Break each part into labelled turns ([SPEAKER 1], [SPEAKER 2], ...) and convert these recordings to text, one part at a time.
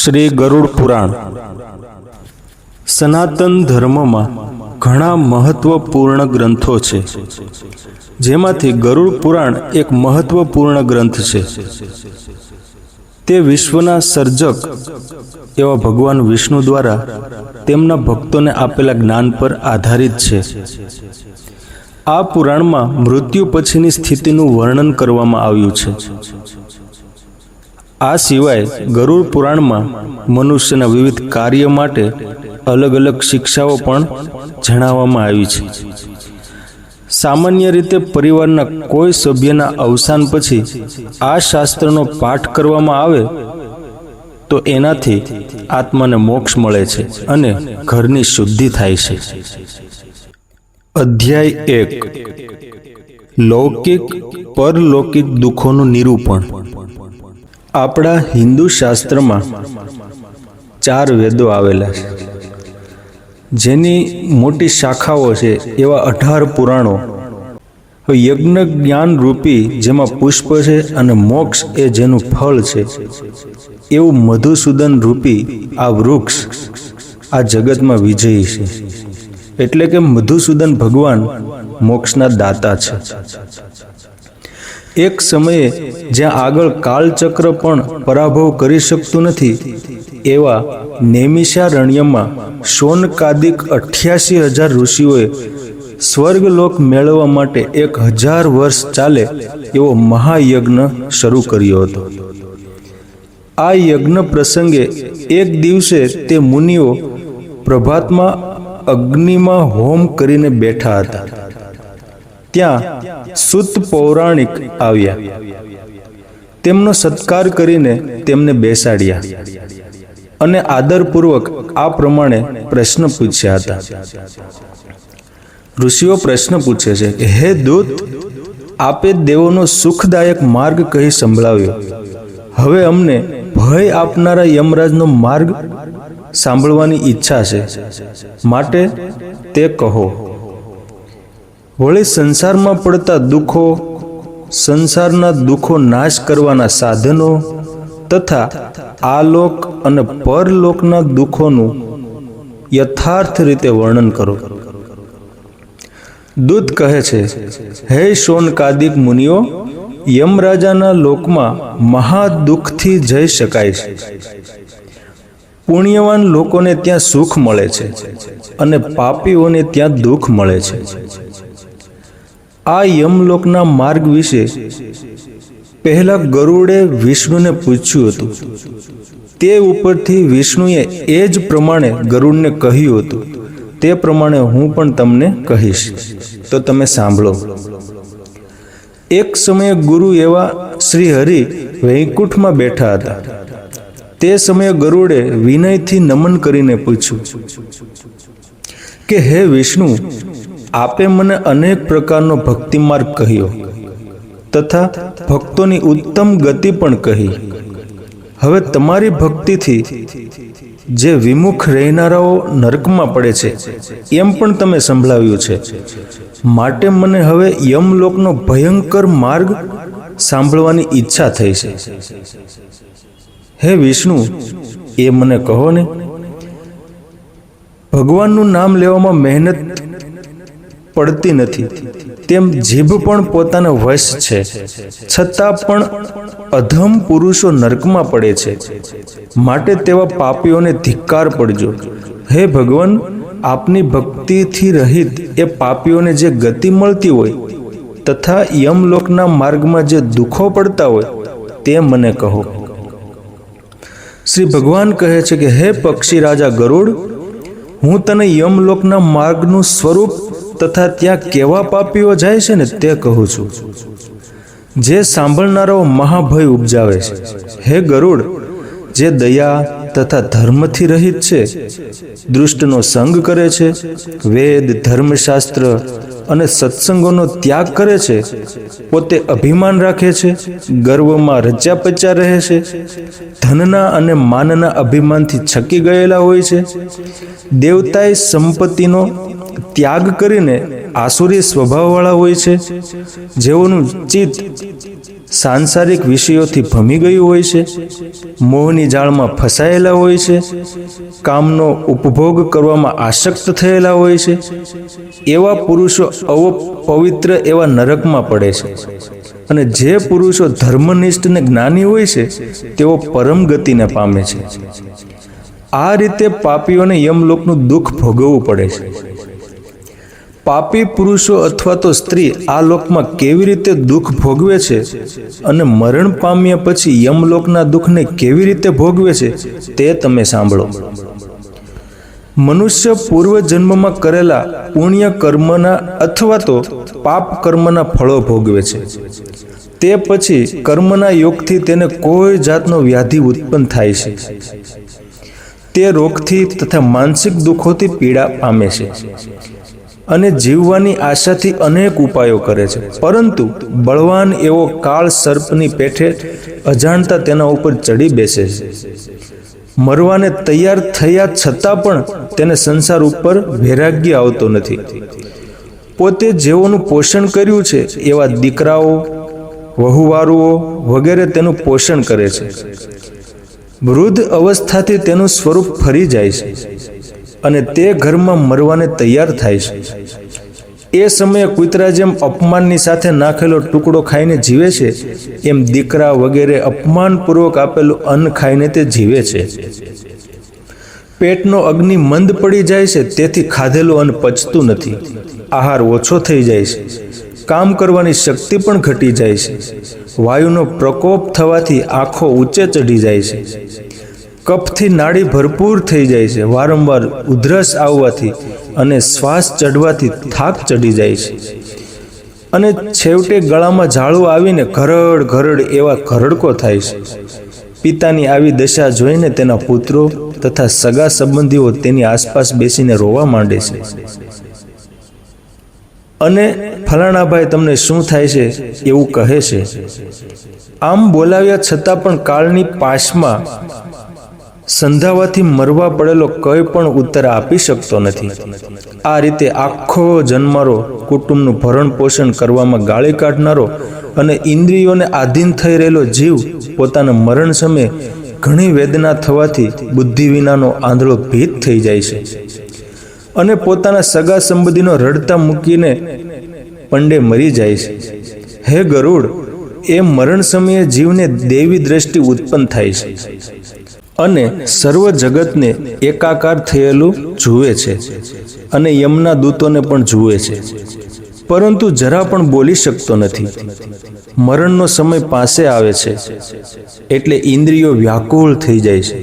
[SPEAKER 1] શ્રી ગરુડ પુરાણ સનાતન ધર્મમાં ઘણા મહત્વપૂર્ણ ગ્રંથો છે, જેમાંથી ગરુડ પુરાણ એક મહત્વપૂર્ણ ગ્રંથ છે. તે વિશ્વના સર્જક એવા ભગવાન વિષ્ણુ દ્વારા તેમના ભક્તોને આપેલા જ્ઞાન પર આધારિત છે. આ પુરાણમાં મૃત્યુ પછીની સ્થિતિનું વર્ણન કરવામાં આવ્યું છે. આ સિવાય ગરુડ પુરાણમાં મનુષ્યના વિવિધ કાર્ય માટે અલગ અલગ શિક્ષાઓ પણ જણાવવામાં આવી છે. સામાન્ય રીતે પરિવારના કોઈ સભ્યના અવસાન પછી આ શાસ્ત્રનો પાઠ કરવામાં આવે તો એનાથી આત્માને મોક્ષ મળે છે અને ઘરની શુદ્ધિ થાય છે. અધ્યાય 1 લૌકિક પરલૌકિક દુઃખોનું નિરૂપણ. આપણા હિન્દુ શાસ્ત્રમાં 4 વેદો આવેલા છે, જેની મોટી શાખાઓ છે એવા 18 પુરાણો. યજ્ઞ જ્ઞાન રૂપી જેમાં પુષ્પ છે અને મોક્ષ એ જેનું ફળ છે, એવું મધુસૂદન રૂપી આ વૃક્ષ આ જગતમાં વિજયી છે. એટલે કે મધુસૂદન ભગવાન મોક્ષના દાતા છે. એક સમયે જ્યાં આગળ કાળચક્ર પણ પરાભવ કરી શકતું નથી એવા નૈમિષારણ્યમાં શૌનકાદિક 88,000 ઋષિઓએ સ્વર્ગલોક મેળવવા માટે 1000 વર્ષ ચાલે એવો મહાયજ્ઞ શરૂ કર્યો હતો. આ યજ્ઞ પ્રસંગે એક દિવસે તે મુનિઓ પ્રભાતમાં અગ્નિમાં હોમ કરીને બેઠા હતા. ત્યાં સુત પૌરાણિક આવ્યા. તેમનો સત્કાર કરીને તેમને બેસાડ્યા અને આદરપૂર્વક આ પ્રમાણે પ્રશ્ન પૂછ્યા હતા. ઋષિઓ પ્રશ્ન પૂછે છે કે હે દૂત, આપે દેવોનો સુખદાયક માર્ગ કહી સંભળાવ્યો. હવે અમને ભય આપનારા યમરાજનો માર્ગ સાંભળવાની ઈચ્છા છે, માટે તે કહો. વળી સંસારમાં પડતા દુઃખો, સંસારના દુઃખો નાશ કરવાના સાધનો તથા આલોક અને પરલોકના દુઃખોનું યથાર્થ રીતે વર્ણન કરો. દૂત કહે છે, હે શૌનકાદિક મુનિઓ, યમરાજાના લોકમાં મહાદુઃખથી જઈ શકાય છે. પુણ્યવાન લોકોને ત્યાં સુખ મળે છે અને પાપીઓને ત્યાં દુઃખ મળે છે. આ યમલોકના માર્ગ વિશે પહેલા ગરુડે વિષ્ણુને પૂછ્યું હતું. તે ઉપરથી વિષ્ણુએ એ જ પ્રમાણે ગરુડને કહ્યું હતું. તે પ્રમાણે હું પણ તમને કહીશ, તો તમે સાંભળો. એક સમયે ગુરુ એવા શ્રી હરિ વૈકુંઠમાં બેઠા હતા. તે સમયે ગરુડે વિનયથી નમન કરીને પૂછ્યું કે હે વિષ્ણુ, આપે મને અનેક પ્રકારનો ભક્તિ માર્ગ કહ્યો તથા ભક્તોની ઉત્તમ ગતિ પણ કહી. હવે તમારી ભક્તિથી જે વિમુખ રહેનારાઓ નરકમાં પડે છે એમ પણ તમે સંભળાવ્યું છે. માટે મને હવે યમલોકનો ભયંકર માર્ગ સાંભળવાની ઈચ્છા થઈ છે. હે વિષ્ણુ, એ મને કહો ને. ભગવાનનું નામ લેવામાં મહેનત પડતી નથી, તેમ જીભ પણ પોતાના વશ છે, છતાં પણ અધમ પુરુષો નરકમાં પડે છે. માટે તેવા પાપીઓને ધિક્કાર પડજો. હે ભગવાન, આપની ભક્તિથી રહિત એ પાપીઓને જે ગતિ મળતી હોય તથા યમલોકના માર્ગમાં જે દુઃખો પડતા હોય તે મને કહો. શ્રી ભગવાન કહે છે કે હે પક્ષી રાજા ગરુડ, હું તને યમલોકના માર્ગનું સ્વરૂપ તથા ત્યાં કેવા પાપીઓ જાય છે ને તે કહું છું, જે સાંભળનારાઓ મહાભય ઉપજાવે છે. હે ગરુડ, જે દયા તથા ધર્મથી રહિત છે, દુષ્ટનો સંગ કરે છે, વેદ, ધર્મશાસ્ત્ર અને સત્સંગોનો ત્યાગ કરે છે, પોતે અભિમાન રાખે છે, ગર્વમાં રચ્યા પચ્યા રહે છે, ધનના અને માનના અભિમાનથી છકી ગયેલા હોય છે, દેવતાએ સંપત્તિનો ત્યાગ કરીને આસુરી સ્વભાવવાળા હોય છે, જેઓનું ચિત્ત સાંસારિક વિષયોથી ભમી ગયું હોય છે, મોહની જાળમાં ફસાયેલા હોય છે, કામનો ઉપભોગ કરવામાં આસક્ત થયેલા હોય છે, એવા પુરુષો અપવિત્ર એવા નરકમાં પડે છે. અને જે પુરુષો ધર્મનિષ્ઠ ને જ્ઞાની હોય છે તેઓ પરમ ગતિને પામે છે. આ રીતે પાપીઓને યમલોકનું દુઃખ ભોગવવું પડે છે. પાપી પુરુષો અથવા તો સ્ત્રી આ લોકમાં કેવી રીતે દુઃખ ભોગવે છે અને મરણ પામ્યા પછી યમલોકના દુઃખને કેવી રીતે ભોગવે છે તે તમે સાંભળો. મનુષ્ય પૂર્વ જન્મમાં કરેલા પુણ્ય કર્મના અથવા તો પાપ કર્મના ફળો ભોગવે છે. તે પછી કર્મના યોગથી તેને કોઈ જાતનો વ્યાધિ ઉત્પન્ન થાય છે. તે રોગથી તથા માનસિક દુઃખોથી પીડા પામે છે અને જીવવાની આશાથી અનેક ઉપાયો કરે છે, પરંતુ બળવાન એવો કાળ સર્પની પેઠે અજાણતા તેના ઉપર ચડી બેસે છે. મરવાને તૈયાર થયા છતાં પણ તેને સંસાર ઉપર વૈરાગ્ય આવતો નથી. પોતે જેઓનું પોષણ કર્યું છે એવા દીકરાઓ, વહુવારુઓ વગેરે તેનું પોષણ કરે છે. વૃદ્ધ અવસ્થાથી તેનું સ્વરૂપ ફરી જાય છે અને તે ઘરમાં મરવાને તૈયાર થાય છે. એ સમયે કૂતરા જેમ અપમાનની સાથે નાખેલો ટુકડો ખાઈને જીવે છે, એમ દીકરા વગેરે અપમાનપૂર્વક આપેલું અન્ન ખાઈને તે જીવે છે. પેટનો અગ્નિ મંદ પડી જાય છે, તેથી ખાધેલું અન્ન પચતું નથી. આહાર ઓછો થઈ જાય છે. કામ કરવાની શક્તિ પણ ઘટી જાય છે. વાયુનો પ્રકોપ થવાથી આંખો ઊંચે ચઢી જાય છે. કફથી નાડી ભરપૂર થઈ જાય છે. વારંવાર ઉધરસ આવવાથી અને શ્વાસ ચઢવાથી થાક ચડી જાય છે અને છેવટે ગળામાં ઝાડું આવીને ઘરડ ઘરડ એવા ઘરડકો થાય છે. પિતાની આવી દશા જોઈને તેના પુત્રો તથા સગા સંબંધીઓ તેની આસપાસ બેસીને રોવા માંડે છે અને ફલાણાભાઈ તમને શું થાય છે એવું કહે છે. આમ બોલાવ્યા છતાં પણ કાળની પાશમાં સંધાવાથી મરવા પડેલો કંઈ પણ ઉત્તર આપી શકતો નથી. આ રીતે આખો જન્મારો કુટુંબનું ભરણ પોષણ કરવામાં ગાળી કાઢનારો અને ઇન્દ્રિયોને આધીન થઈ રહેલો જીવ પોતાના મરણ સમયે ઘણી વેદના થવાથી બુદ્ધિ વિનાનો આંધળો ભીત થઈ જાય છે અને પોતાના સગા સંબંધીનો રડતા મૂકીને પંડે મરી જાય છે. હે ગરુડ, એ મરણ સમયે જીવને દેવી દ્રષ્ટિ ઉત્પન્ન થાય છે અને સર્વ જગતને એકાકાર થયેલું જુએ છે અને યમના દૂતોને પણ જુએ છે, પરંતુ જરા પણ બોલી શકતો નથી. મરણનો સમય પાસે આવે છે એટલે ઇન્દ્રિયો વ્યાકુળ થઈ જાય છે,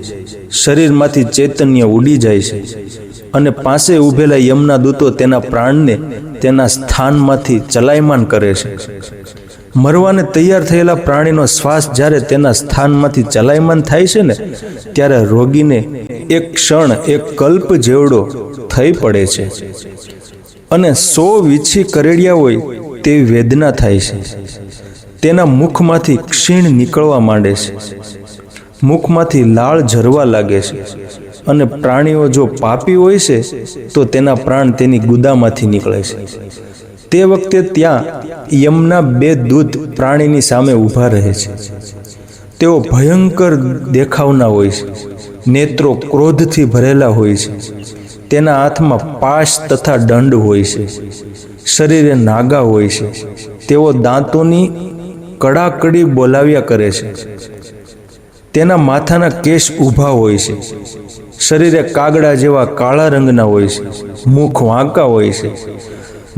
[SPEAKER 1] શરીરમાંથી ચૈતન્ય ઉડી જાય છે અને પાસે ઊભેલા યમના દૂતો તેના પ્રાણને તેના સ્થાનમાંથી ચલાયમાન કરે છે. મરવાને તૈયાર થયેલા પ્રાણીનો શ્વાસ જ્યારે તેના સ્થાનમાંથી ચલાયમાન થાય છે ને, ત્યારે રોગીને એક ક્ષણ એક કલ્પ જેવડો થઈ પડે છે અને 100 વીછી કરેડિયા હોય તેવી વેદના થાય છે. તેના મુખમાંથી ક્ષીણ નીકળવા માંડે છે, મુખમાંથી લાળ ઝરવા લાગે છે અને પ્રાણીઓ જો પાપી હોય છે તો તેના પ્રાણ તેની ગુદામાંથી નીકળે છે. તે વખતે ત્યાં યમના 2 દૂત પ્રાણીની સામે ઊભા રહે છે. તેઓ ભયંકર દેખાવના હોય છે, નેત્રો ક્રોધથી ભરેલા હોય છે. તેના હાથમાં પાશ તથા દંડ હોય છે. શરીરે નાગા હોય છે. તેઓ દાંતોની કડાકડી બોલાવ્યા કરે છે. તેના માથાના કેશ ઊભા હોય છે. શરીરે કાગડા જેવા કાળા રંગના હોય છે. મુખ વાંકા હોય છે.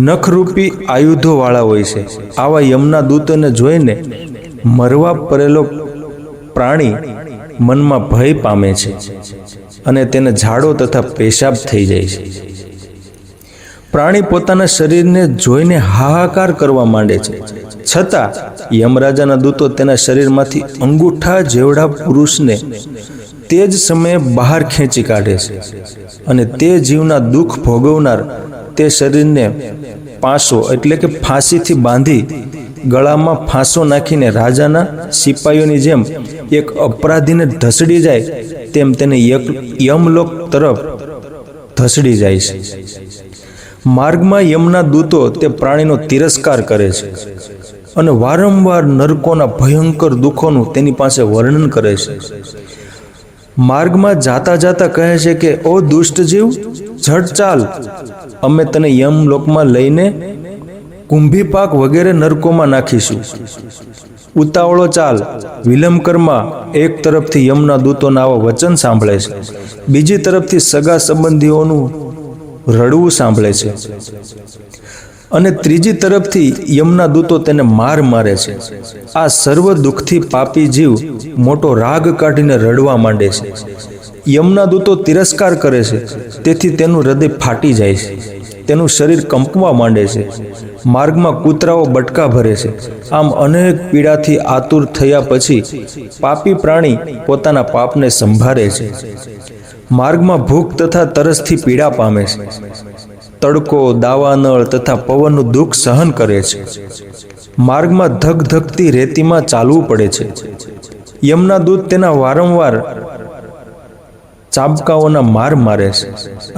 [SPEAKER 1] નખરૂપી આયુધો વાળા હોય છે. આવા યમના દૂતોને જોઈને મરવા પડેલો પ્રાણી મનમાં ભય પામે છે અને તેને ઝાડો તથા પેશાબ થઈ જાય છે. પ્રાણી પોતાના શરીરને જોઈને હાહાકાર કરવા માંડે છે, છતાં યમરાજાના દૂતો તેના શરીરમાંથી અંગૂઠા જેવડા પુરુષને તે જ સમયે બહાર ખેંચી કાઢે છે અને તે જીવના દુઃખ ભોગવનાર તે શરીરને પાસો એટલે કે ફાંસીથી બાંધી ગળામાં ફાંસો નાખીને રાજાના સિપાહીઓની જેમ એક અપરાધીને ધસડી જાય તેમ તેને યમલોક તરફ ધસડી જાય છે. માર્ગમાં યમના દૂતો તે પ્રાણીનો તિરસ્કાર કરે છે અને વારંવાર નરકોના ભયંકર દુઃખોનું તેની પાસે વર્ણન કરે છે. માર્ગમાં જાતા જાતા કહે છે કે ઓ દુષ્ટ જીવ, ઝટ ચાલ, અમે તને યમલોકમાં લઈને કુંભીપાક વગેરે નરકોમાં નાખીશું. ઉતાવળો ચાલ, વિલંબ કરમાં. એક તરફથી યમના દૂતોના આવા વચન સાંભળે છે, બીજી તરફથી સગા સંબંધીઓનું રડવું સાંભળે છે, અને ત્રીજી તરફથી યમના દૂતો તેને મારે છે. આ સર્વ દુઃખથી પાપી જીવ મોટો રાગ કાઢીને રડવા માંડે છે. યમના દૂતો તિરસ્કાર કરે છે, તેથી તેનું હૃદય ફાટી જાય છે, તેનું શરીર કંપવા માંડે છે. માર્ગમાં કૂતરાઓ બટકા ભરે છે. આમ અનેક પીડાથી આતુર થયા પછી પાપી પ્રાણી પોતાના પાપને સંભાળે છે. માર્ગમાં ભૂખ તથા તરસથી પીડા પામે છે. તડકો, દાવાનળ તથા પવનનું દુઃખ સહન કરે છે. માર્ગમાં ધગધગતી રેતીમાં ચાલવું પડે છે. યમના દૂત તેના વારંવાર ચાબકાઓના માર મારે છે,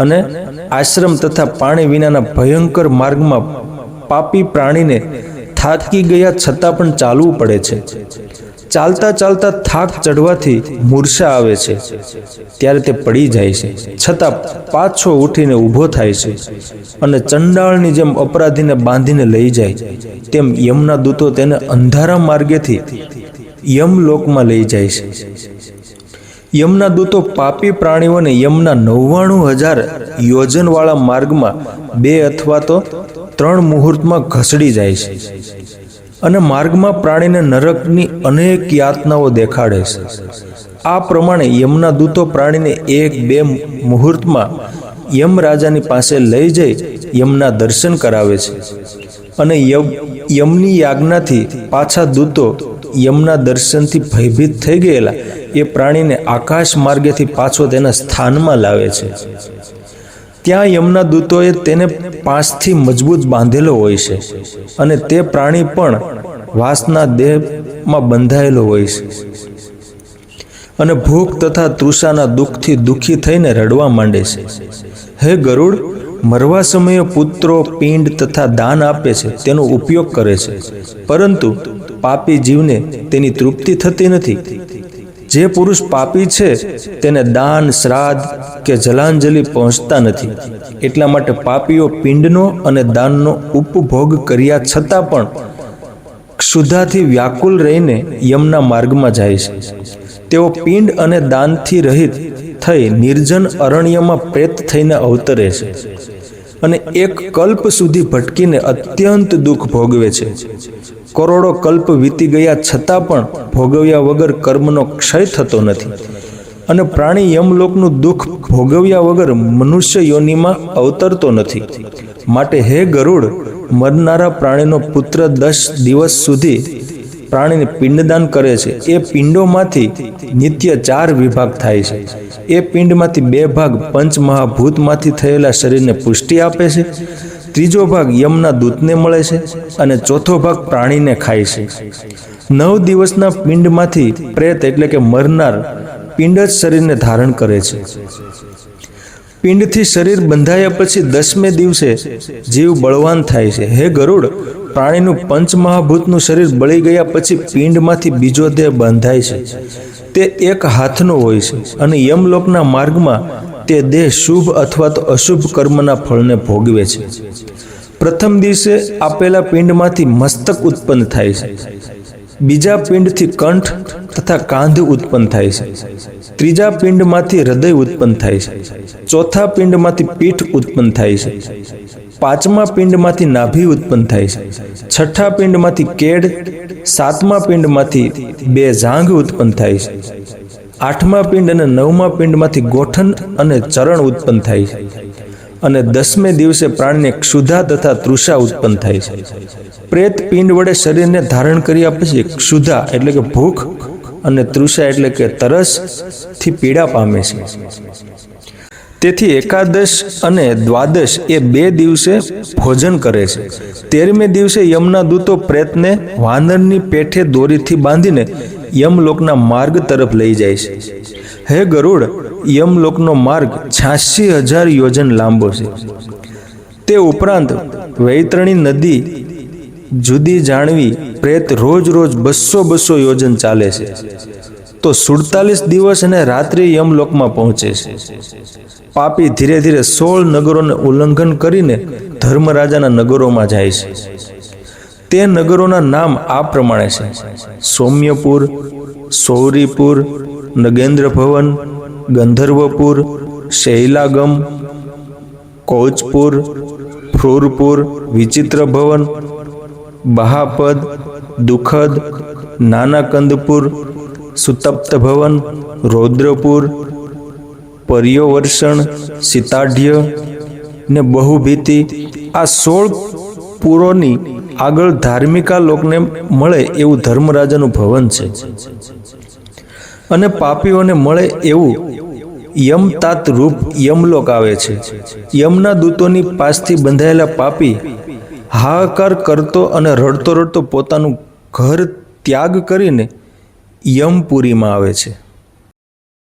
[SPEAKER 1] અને આશ્રમ તથા પાણી વિનાના ભયંકર માર્ગમાં પાપી પ્રાણીને થાકી ગયા છતાં પણ ચાલવું પડે છે. ચાલતા ચાલતા થાક ચડવાથી મૂર્છા આવે છે, ત્યારે તે પડી જાય છે, છતાં પાછો ઉઠીને ઊભો થાય છે, અને ચંડાળની જેમ અપરાધીને બાંધીને લઈ જાય તેમ યમના દૂતો તેને અંધારા માર્ગેથી યમલોકમાં લઈ જાય છે. યમના દૂતો પાપી પ્રાણીઓને યમના 99,000 યોજનવાળા માર્ગમાં 2 અથવા તો 3 મુહૂર્તમાં ઘસડી જાય છે, અને માર્ગમાં પ્રાણીને નરકની અનેક યાતનાઓ દેખાડે છે. આ પ્રમાણે યમના દૂતો પ્રાણીને 1-2 મુહૂર્તમાં યમરાજાની પાસે લઈ જઈ યમના દર્શન કરાવે છે, અને યમની યાજ્ઞાથી પાછા દૂતો યમના દર્શનથી ભયભીત થઈ ગયેલા એ પ્રાણીને આકાશ માર્ગેથી પાછો તેના સ્થાનમાં લાવે છે. ત્યાં યમના દૂતોએ તેને 5થી મજબૂત બાંધેલો હોય છે, અને તે પ્રાણી પણ વાસના દેહમાં બંધાયેલો હોય છે, અને ભૂખ તથા તૃષાના દુઃખથી દુઃખી થઈને રડવા માંડે છે. હે ગરુડ, મરવા સમયે પુત્રો પિંડ તથા દાન આપે છે, તેનો ઉપયોગ કરે છે, પરંતુ પાપી જીવને તેની તૃપ્તિ થતી નથી. જે પુરુષ પાપી છે તેને દાન, શ્રાદ્ધ કે જલાંજલિ પહોંચતા નથી. એટલા માટે પાપીઓ પિંડનો અને દાનનો ઉપભોગ કર્યા છતાં પણ ક્ષુધાથી વ્યાકુલ રહીને યમના માર્ગમાં જાય છે. તેઓ પિંડ અને દાનથી રહિત થઈ નિર્જન અરણ્યમાં પ્રેત થઈને અવતરે છે, અને 1 કલ્પ સુધી ભટકીને અત્યંત દુઃખ ભોગવે છે. કરોડો કલ્પ વીતી ગયા છતાં પણ ભોગવ્યા વગર કર્મનો ક્ષય થતો નથી, અને પ્રાણી યમલોકનું દુઃખ ભોગવ્યા વગર મનુષ્ય યોનિમાં અવતરતો નથી. માટે હે ગરુડ, મરનારા પ્રાણીનો પુત્ર 10 દિવસ સુધી પ્રાણીને પિંડદાન કરે છે. એ પિંડોમાંથી નિત્ય 4 વિભાગ થાય છે. એ પિંડમાંથી 2 ભાગ પંચમહાભૂતમાંથી થયેલા શરીરને પુષ્ટિ આપે છે, ત્રીજો ભાગ યમના દૂતને મળે છે, અને ચોથો ભાગ પ્રાણીને ખાય છે. 9 દિવસના પિંડમાંથી પ્રેત એટલે કે મરનાર પિંડ જ શરીરને ધારણ કરે છે. પિંડથી શરીર બંધાયા પછી 10મે દિવસે જીવ બળવાન થાય છે. હે ગરુડ, પ્રાણીનું પંચમહાભૂતનું શરીર બળી ગયા પછી પિંડમાંથી બીજો દેહ બંધાય છે. તે 1 હાથનો હોય છે, અને યમલોકના માર્ગમાં તે દેહ શુભ અથવા તો અશુભ કર્મના ફળને ભોગવે છે. પ્રથમ દિવસે આપેલા પિંડમાંથી મસ્તક ઉત્પન્ન થાય છે, બીજા પિંડથી કંઠ તથા કાંધ ઉત્પન્ન થાય છે, ત્રીજા પિંડમાંથી હૃદય ઉત્પન્ન થાય છે, ચોથા પિંડમાંથી પીઠ ઉત્પન્ન થાય છે, પાંચમા પિંડમાંથી નાભી ઉત્પન્ન થાય છે, છઠ્ઠા પિંડમાંથી કેડ, સાતમા પિંડમાંથી 2 જાંઘ ઉત્પન્ન થાય છે, આઠમા પિંડ અને નવમા પિંડમાંથી ગોઠણ અને ચરણ ઉત્પન્ન થાય છે, અને 10મે દિવસે પ્રાણીને ક્ષુધા તથા તૃષા ઉત્પન્ન થાય છે. પ્રેત પિંડ વડે શરીરને ધારણ કર્યા પછી ક્ષુધા એટલે કે ભૂખ અને તૃષા એટલે કે તરસથી પીડા પામે છે. તેથી એકાદશ અને દ્વાદશ એ 2 દિવસે ભોજન કરે છે. 13મે દિવસે યમના દૂતો પ્રેતને વાનરની પેઠે દોરીથી બાંધીને યમલોકના માર્ગ તરફ લઈ જાય છે. હે ગરુડ, યમલોકનો માર્ગ 86,000 યોજન લાંબો છે. તે ઉપરાંત વૈતરણી નદી જુદી જાણવી પ્રેત રોજ રોજ 200 યોજન ચાલે છે, તો 47 દિવસ અને રાત્રિ યમલોકમાં પહોંચે છે. પાપી ધીરે ધીરે 16 નગરોને ઉલ્લંઘન કરીને ધર્મરાજાના નગરોમાં જાય છે. તે નગરોના નામ આ પ્રમાણે છે: સૌમ્યપુર, સૌરીપુર, નગેન્દ્ર ભવન, ગંધર્વપુર, શૈલાગમ, કૌચપુર, ફ્રૂરપુર, વિચિત્ર ભવન, બહાપદ, દુખદ, નાનાકંદપુર, સુતપ્ત ભવન, રૌદ્રપુર, પર્યવર્ષણ, સીતાઢ્ય ને બહુભીતિ. આ 16 પુરોની આગળ ધાર્મિકા લોકને મળે એવું ધર્મરાજાનું ભવન છે. અને પાપીઓને મળે એવું યમતાત રૂપ યમલોક આવે છે. યમના દૂતોની પાસથી બંધાયેલા પાપી હાહાકાર કરતો અને રડતો રડતો પોતાનું ઘર ત્યાગ કરીને યમપુરીમાં આવે છે.